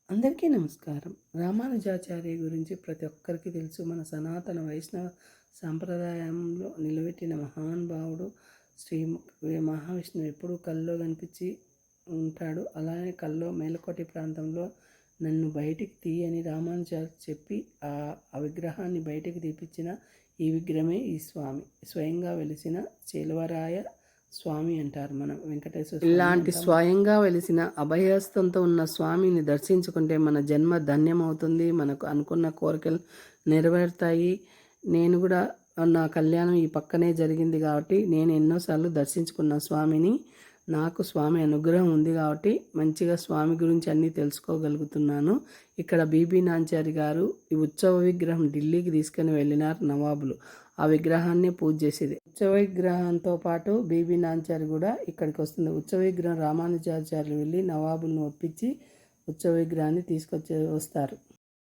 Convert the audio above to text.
అందరికీ నమస్కారం. రామానుజాచార్య గురించి ప్రతి ఒక్కరికి తెలుసు. మన సనాతన వైష్ణవ సాంప్రదాయంలో నిలబెట్టిన మహానుభావుడు. శ్రీ మహావిష్ణువు ఎప్పుడూ కల్లో కనిపించి ఉంటాడు. అలానే కల్లో మేలకోటి ప్రాంతంలో నన్ను బయటికి తీయని రామానుజాచార్య చెప్పి ఆ విగ్రహాన్ని బయటికి తీపిచ్చిన ఈ విగ్రహమే ఈ స్వామి. స్వయంగా వెలిసిన చెలువరాయ స్వామి అంటారు మనం వెంకటేశ్వర. ఇలాంటి స్వయంగా వెలిసిన అభయహస్తంతో ఉన్న స్వామిని దర్శించుకుంటే మన జన్మ ధన్యమవుతుంది. మనకు అనుకున్న కోరికలు నెరవేరుతాయి. నేను కూడా నా కళ్యాణం ఈ పక్కనే జరిగింది కాబట్టి నేను ఎన్నోసార్లు దర్శించుకున్న స్వామిని. నాకు స్వామి అనుగ్రహం ఉంది కాబట్టి మంచిగా స్వామి గురించి అన్నీ తెలుసుకోగలుగుతున్నాను. ఇక్కడ బీబీ నాంచారి గారు ఈ ఉత్సవ విగ్రహం ఢిల్లీకి తీసుకొని వెళ్ళినారు నవాబులు. ఆ విగ్రహాన్ని పూజ చేసేది. ఉత్సవ విగ్రహంతో పాటు బీబీ నాంచారి కూడా ఇక్కడికి వస్తుంది. ఉత్సవ విగ్రహం రామానుజాచార్యులు వెళ్ళి నవాబులను ఒప్పించి ఉత్సవ విగ్రహాన్ని తీసుకొచ్చి వస్తారు.